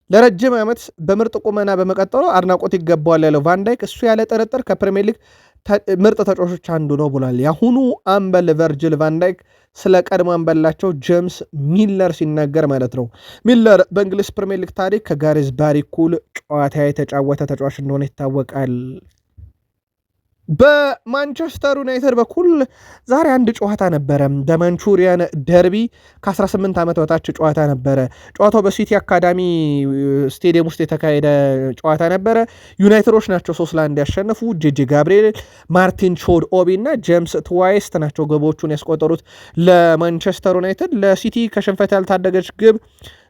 ለረጅም ዓመት በምርጥ ቁመና በመቀጠሉ አድናቆት ይገባዋል ያለው ቫንዳይክ እሱ ያለ ጥርጥር ከፕሪሚየር ሊግ ምርጥ ተጫዋቾች አንዱ ነው ብሏል። የአሁኑ አምበል ቨርጅል ቫንዳይክ ስለ ቀድሞ አምበላቸው ጄምስ ሚለር ሲናገር ማለት ነው። ሚለር በእንግሊዝ ፕሪሚየር ሊግ ታሪክ ከጋሬዝ ባሪ እኩል ጨዋታ የተጫወተ ተጫዋች እንደሆነ ይታወቃል። በማንቸስተር ዩናይትድ በኩል ዛሬ አንድ ጨዋታ ነበረ። በማንቹሪያን ደርቢ ከ18 ዓመት በታች ጨዋታ ነበረ። ጨዋታው በሲቲ አካዳሚ ስቴዲየም ውስጥ የተካሄደ ጨዋታ ነበረ። ዩናይትዶች ናቸው 3-1 ያሸነፉ። ጄጄ ጋብሪኤል፣ ማርቲን ቾድ ኦቢ እና ጄምስ ትዋይስት ናቸው ግቦቹን ያስቆጠሩት ለማንቸስተር ዩናይትድ። ለሲቲ ከሽንፈት ያልታደገች ግብ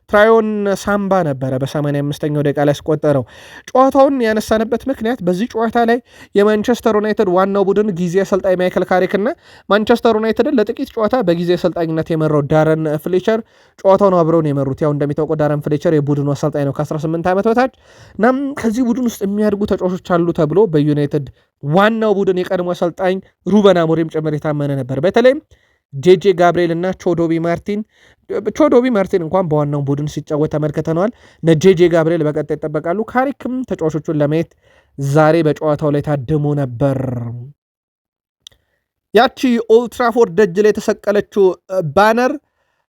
ትራዮን ሳምባ ነበረ በ85ኛው ደቂቃ ላይ ያስቆጠረው። ጨዋታውን ያነሳንበት ምክንያት በዚህ ጨዋታ ላይ የማንቸስተር ዩናይትድ ዋናው ቡድን ጊዜ አሰልጣኝ ማይክል ካሪክ እና ማንቸስተር ዩናይትድን ለጥቂት ጨዋታ በጊዜ አሰልጣኝነት የመራው ዳረን ፍሌቸር ጨዋታውን አብረውን የመሩት። ያው እንደሚታወቀው ዳረን ፍሌቸር የቡድኑ አሰልጣኝ ነው ከ18 ዓመት በታች። እናም ከዚህ ቡድን ውስጥ የሚያድጉ ተጫዋቾች አሉ ተብሎ በዩናይትድ ዋናው ቡድን የቀድሞ አሰልጣኝ ሩበን አሞሪም ጭምር የታመነ ነበር። በተለይም ጄጄ ጋብሪኤል እና ቾዶቢ ማርቲን እንኳን በዋናው ቡድን ሲጫወት ተመልክተነዋል። ጄጄ ጋብሪኤል በቀጣይ ይጠበቃሉ። ካሪክም ተጫዋቾቹን ለማየት ዛሬ በጨዋታው ላይ ታድሞ ነበር። ያቺ ኦልትራፎርድ ደጅ ላይ የተሰቀለችው ባነር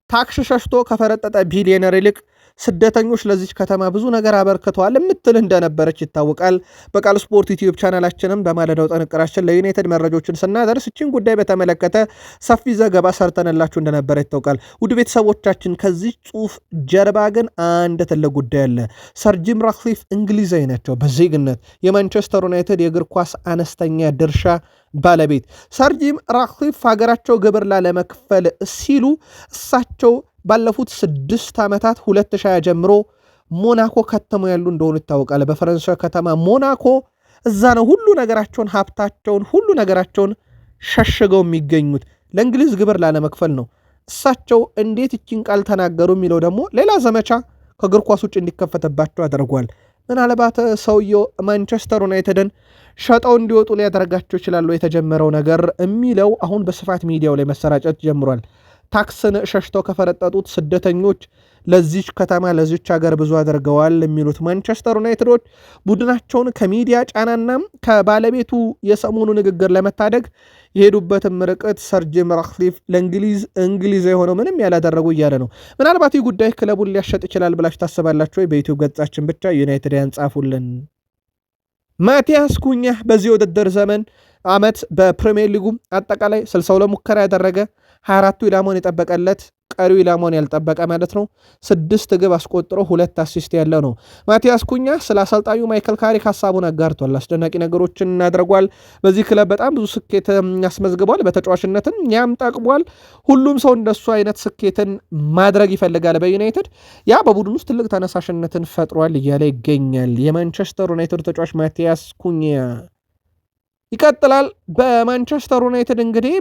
ታክስ ሸሽቶ ከፈረጠጠ ቢሊዮነር ይልቅ ስደተኞች ለዚች ከተማ ብዙ ነገር አበርክተዋል የምትል እንደነበረች ይታወቃል። በቃል ስፖርት ዩቲዩብ ቻናላችንም በማለዳው ጥንቅራችን ለዩናይትድ መረጃዎችን ስናደርስ እችን ጉዳይ በተመለከተ ሰፊ ዘገባ ሰርተንላችሁ እንደነበረ ይታወቃል። ውድ ቤተሰቦቻችን ከዚህ ጽሁፍ ጀርባ ግን አንድ ትልቅ ጉዳይ አለ። ሰር ጂም ራትክሊፍ እንግሊዛዊ ናቸው በዜግነት የማንቸስተር ዩናይትድ የእግር ኳስ አነስተኛ ድርሻ ባለቤት። ሰር ጂም ራትክሊፍ ሀገራቸው ግብር ላለመክፈል ሲሉ እሳቸው ባለፉት 6 ዓመታት 2020 ጀምሮ ሞናኮ ከተማ ያሉ እንደሆኑ ይታወቃል። በፈረንሳይ ከተማ ሞናኮ እዛ ነው ሁሉ ነገራቸውን፣ ሀብታቸውን፣ ሁሉ ነገራቸውን ሸሽገው የሚገኙት ለእንግሊዝ ግብር ላለመክፈል ነው። እሳቸው እንዴት እቺን ቃል ተናገሩ የሚለው ደግሞ ሌላ ዘመቻ ከእግር ኳስ ውጭ እንዲከፈትባቸው አድርጓል። ምናልባት ሰውየው ማንቸስተር ዩናይትድን ሸጠው እንዲወጡ ሊያደርጋቸው ይችላሉ የተጀመረው ነገር የሚለው አሁን በስፋት ሚዲያው ላይ መሰራጨት ጀምሯል። ታክስን ሸሽተው ከፈረጠጡት ስደተኞች ለዚች ከተማ ለዚች ሀገር ብዙ አድርገዋል የሚሉት ማንቸስተር ዩናይትዶች ቡድናቸውን ከሚዲያ ጫናና ከባለቤቱ የሰሞኑ ንግግር ለመታደግ የሄዱበትም ርቀት ሰር ጂም ራትክሊፍ ለእንግሊዝ የሆነው ምንም ያላደረጉ እያለ ነው። ምናልባት ይህ ጉዳይ ክለቡን ሊያሸጥ ይችላል ብላችሁ ታስባላችሁ ወይ? በዩቲዩብ ገጻችን ብቻ ዩናይትድ ያንጻፉልን። ማቲያስ ኩኛ በዚህ ውድድር ዘመን ዓመት በፕሪሚየር ሊጉ አጠቃላይ 62 ሙከራ ያደረገ 24ቱ ኢላማውን የጠበቀለት ቀሪው ኢላማውን ያልጠበቀ ማለት ነው 6 ግብ አስቆጥሮ 2 አሲስት ያለው ነው። ማቲያስ ኩኛ ስለ አሰልጣኙ ማይክል ካሪክ ሀሳቡን አጋርቷል። አስደናቂ ነገሮችን እናደርጓል። በዚህ ክለብ በጣም ብዙ ስኬት ያስመዝግቧል። በተጫዋችነትም ያም ጠቅሟል። ሁሉም ሰው እንደሱ አይነት ስኬትን ማድረግ ይፈልጋል በዩናይትድ። ያ በቡድን ውስጥ ትልቅ ተነሳሽነትን ፈጥሯል እያለ ይገኛል። የማንቸስተር ዩናይትድ ተጫዋች ማቲያስ ኩኛ ይቀጥላል። በማንቸስተር ዩናይትድ እንግዲህ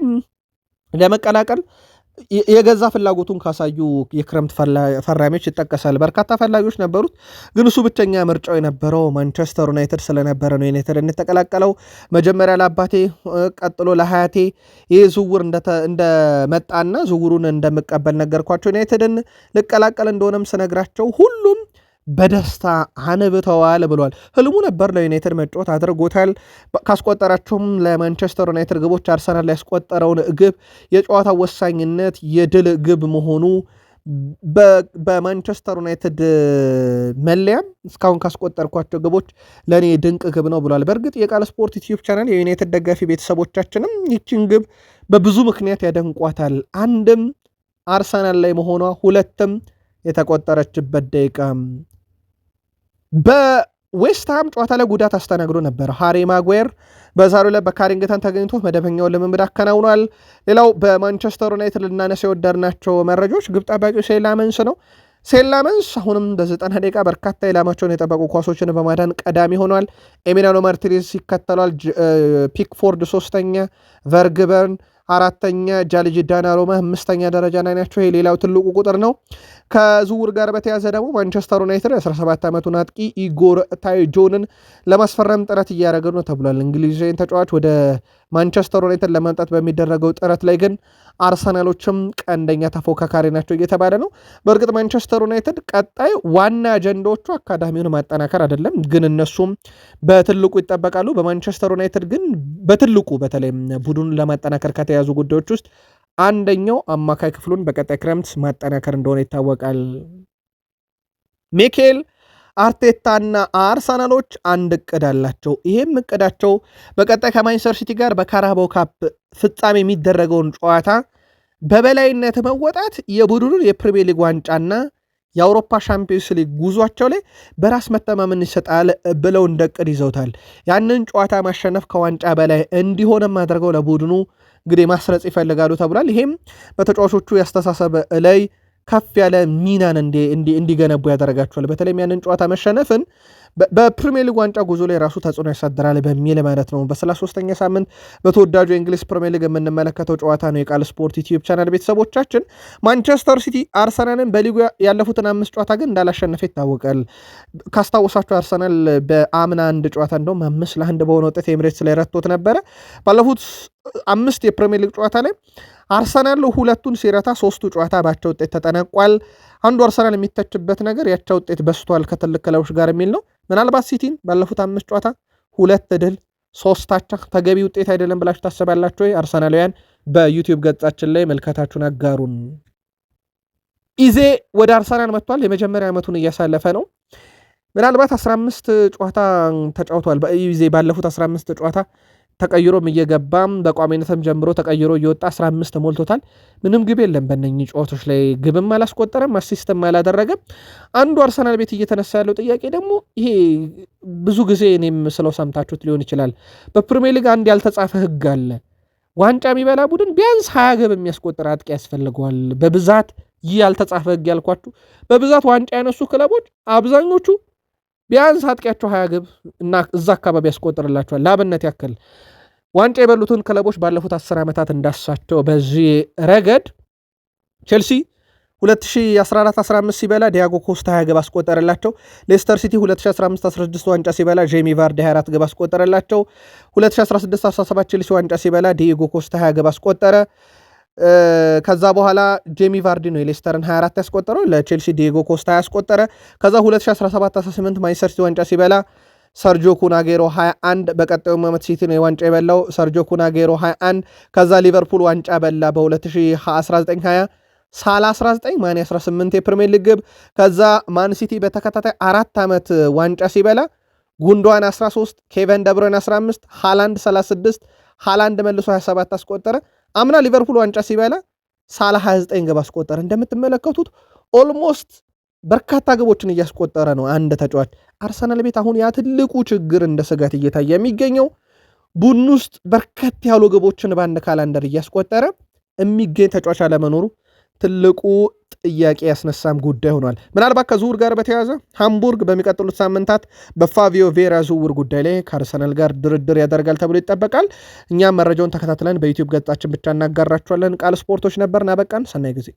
ለመቀላቀል የገዛ ፍላጎቱን ካሳዩ የክረምት ፈራሚዎች ይጠቀሳል። በርካታ ፈላጊዎች ነበሩት፣ ግን እሱ ብቸኛ ምርጫው የነበረው ማንቸስተር ዩናይትድ ስለነበረ ነው ዩናይትድ እንተቀላቀለው። መጀመሪያ ለአባቴ ቀጥሎ ለሀያቴ ይህ ዝውውር እንደመጣና ዝውውሩን እንደምቀበል ነገርኳቸው። ዩናይትድን ልቀላቀል እንደሆነም ስነግራቸው ሁሉም በደስታ አንብተዋል ብሏል። ህልሙ ነበር ለዩናይትድ መጫወት አድርጎታል። ካስቆጠራቸውም ለማንቸስተር ዩናይትድ ግቦች አርሰናል ላይ ያስቆጠረውን ግብ የጨዋታ ወሳኝነት የድል ግብ መሆኑ በማንቸስተር ዩናይትድ መለያም እስካሁን ካስቆጠርኳቸው ግቦች ለእኔ ድንቅ ግብ ነው ብሏል። በእርግጥ የቃል ስፖርት ዩቲዩብ ቻናል የዩናይትድ ደጋፊ ቤተሰቦቻችንም ይችን ግብ በብዙ ምክንያት ያደንቋታል። አንድም አርሰናል ላይ መሆኗ፣ ሁለትም የተቆጠረችበት ደቂቃ በዌስትሃም ጨዋታ ላይ ጉዳት አስተናግዶ ነበር። ሃሪ ማጓየር በዛሬው ላይ በካሪንግተን ተገኝቶ መደበኛውን ልምምድ አከናውኗል። ሌላው በማንቸስተር ዩናይትድ ልናነሳ የወደድናቸው መረጃዎች ግብ ጠባቂው ሴላመንስ ነው። ሴላመንስ አሁንም በ90 ደቂቃ በርካታ ኢላማቸውን የጠበቁ ኳሶችን በማዳን ቀዳሚ ሆኗል። ኤሚሊያኖ ማርቲኔዝ ይከተሏል። ፒክፎርድ ሶስተኛ፣ ቨርግበርን አራተኛ፣ ጃልጂ ዳናሮማ አምስተኛ ደረጃ ላይ ናቸው። ይሄ ሌላው ትልቁ ቁጥር ነው። ከዝውውር ጋር በተያዘ ደግሞ ማንቸስተር ዩናይትድ 17 ዓመቱን አጥቂ ኢጎር ታይጆንን ለማስፈረም ጥረት እያደረገ ነው ተብሏል። እንግሊዛዊን ተጫዋች ወደ ማንቸስተር ዩናይትድ ለማምጣት በሚደረገው ጥረት ላይ ግን አርሰናሎችም ቀንደኛ ተፎካካሪ ናቸው እየተባለ ነው። በእርግጥ ማንቸስተር ዩናይትድ ቀጣይ ዋና አጀንዳዎቹ አካዳሚውን ማጠናከር አይደለም፣ ግን እነሱም በትልቁ ይጠበቃሉ። በማንቸስተር ዩናይትድ ግን በትልቁ በተለይ ቡድኑን ለማጠናከር ከተያዙ ጉዳዮች ውስጥ አንደኛው አማካይ ክፍሉን በቀጣይ ክረምት ማጠናከር እንደሆነ ይታወቃል። ሚኬል አርቴታና አርሰናሎች አንድ እቅድ አላቸው። ይህም እቅዳቸው በቀጣይ ከማንቸስተር ሲቲ ጋር በካራባው ካፕ ፍጻሜ የሚደረገውን ጨዋታ በበላይነት መወጣት የቡድኑን የፕሪሚየር ሊግ ዋንጫና የአውሮፓ ሻምፒዮንስ ሊግ ጉዟቸው ላይ በራስ መተማመን ይሰጣል ብለው እንደ እቅድ ይዘውታል። ያንን ጨዋታ ማሸነፍ ከዋንጫ በላይ እንዲሆንም አድርገው ለቡድኑ እንግዲህ ማስረጽ ይፈልጋሉ ተብሏል። ይሄም በተጫዋቾቹ ያስተሳሰብ ላይ ከፍ ያለ ሚናን እንዲገነቡ ያደረጋቸዋል። በተለይም ያንን ጨዋታ መሸነፍን በፕሪሚየር ሊግ ዋንጫ ጉዞ ላይ ራሱ ተጽዕኖ ያሳድራል በሚል ማለት ነው። በ33ኛ ሳምንት በተወዳጁ የእንግሊዝ ፕሪሚየር ሊግ የምንመለከተው ጨዋታ ነው። የቃል ስፖርት ዩቲዩብ ቻናል ቤተሰቦቻችን ማንቸስተር ሲቲ አርሰናልን በሊጉ ያለፉትን 5 ጨዋታ ግን እንዳላሸነፈ ይታወቃል። ካስታወሳቸው አርሰናል በአምና አንድ ጨዋታ እንደውም 5-1 በሆነ ውጤት ኤምሬትስ ላይ ረቶት ነበረ። ባለፉት 5 የፕሪሚየር ሊግ ጨዋታ ላይ አርሰናል ሁለቱን ሲረታ 3ቱ ጨዋታ ባቻ ውጤት ተጠናቋል። አንዱ አርሰናል የሚተችበት ነገር ያቻ ውጤት በስቷል ከትልቅ ክለቦች ጋር የሚል ነው። ምናልባት ሲቲን ባለፉት 5 ጨዋታ 2 ድል 3 አቻ ተገቢ ውጤት አይደለም ብላችሁ ታስባላችሁ ወይ? አርሰናላውያን በዩቲዩብ ገጻችን ላይ መልከታችሁን አጋሩን። ኢዜ ወደ አርሰናል መጥቷል። የመጀመሪያ ዓመቱን እያሳለፈ ነው። ምናልባት 15 ጨዋታ ተጫውቷል። ኢዜ ባለፉት 15 ጨዋታ ተቀይሮም እየገባም በቋሚነትም ጀምሮ ተቀይሮ እየወጣ 15 ሞልቶታል። ምንም ግብ የለም በእነኚህ ጨዋታዎች ላይ ግብም አላስቆጠረም፣ አሲስትም አላደረገም። አንዱ አርሰናል ቤት እየተነሳ ያለው ጥያቄ ደግሞ ይሄ ብዙ ጊዜ እኔም ስለው ሰምታችሁት ሊሆን ይችላል። በፕሪሚየር ሊግ አንድ ያልተጻፈ ሕግ አለ። ዋንጫ የሚበላ ቡድን ቢያንስ 20 ግብ የሚያስቆጥር አጥቂ ያስፈልገዋል። በብዛት ይህ ያልተጻፈ ሕግ ያልኳችሁ በብዛት ዋንጫ ያነሱ ክለቦች አብዛኞቹ ቢያንስ አጥቂያቸው 20 ግብ እና እዛ አካባቢ ያስቆጥርላቸዋል። ለአብነት ያክል ዋንጫ የበሉትን ክለቦች ባለፉት 10 ዓመታት እንዳሳቸው በዚህ ረገድ ቼልሲ 2014-15 ሲበላ ዲያጎ ኮስታ 20 ግብ አስቆጠረላቸው። ሌስተር ሲቲ 2015-16 ዋንጫ ሲበላ ጄሚ ቫርዲ 24 ግብ አስቆጠረላቸው። 2016-17 ቼልሲ ዋንጫ ሲበላ ዲያጎ ኮስታ 20 ግብ አስቆጠረ። ከዛ በኋላ ጄሚ ቫርዲ ነው የሌስተርን 24 ያስቆጠረው፣ ለቼልሲ ዲየጎ ኮስታ ያስቆጠረ። ከዛ 2017-18 ማንቸስተር ሲቲ ዋንጫ ሲበላ ሰርጆ ኩናጌሮ 21፣ በቀጣዩ ዓመት ሲቲ ነው የዋንጫ የበላው ሰርጆ ኩናጌሮ 21። ከዛ ሊቨርፑል ዋንጫ በላ በ2019-20 ሳላ 19 ማን 18 የፕሪሚየር ሊግ ግብ። ከዛ ማን ሲቲ በተከታታይ 4 ዓመት ዋንጫ ሲበላ ጉንዶዋን 13፣ ኬቨን ደብሮይን 15፣ ሃላንድ 36፣ ሃላንድ መልሶ 27 አስቆጠረ። አምና ሊቨርፑል ዋንጫ ሲበላ ሳላ 29 ግብ አስቆጠረ። እንደምትመለከቱት ኦልሞስት በርካታ ግቦችን እያስቆጠረ ነው አንድ ተጫዋች። አርሰናል ቤት አሁን ያ ትልቁ ችግር እንደ ስጋት እየታየ የሚገኘው ቡድን ውስጥ በርከት ያሉ ግቦችን በአንድ ካላንደር እያስቆጠረ የሚገኝ ተጫዋች አለመኖሩ ትልቁ ጥያቄ ያስነሳም ጉዳይ ሆኗል። ምናልባት ከዝውውር ጋር በተያያዘ ሃምቡርግ በሚቀጥሉት ሳምንታት በፋቪዮ ቬራ ዝውውር ጉዳይ ላይ ከአርሰናል ጋር ድርድር ያደርጋል ተብሎ ይጠበቃል። እኛም መረጃውን ተከታትለን በዩቲዩብ ገጻችን ብቻ እናጋራችኋለን። ቃል ስፖርቶች ነበር። ናበቃን። ሰናይ ጊዜ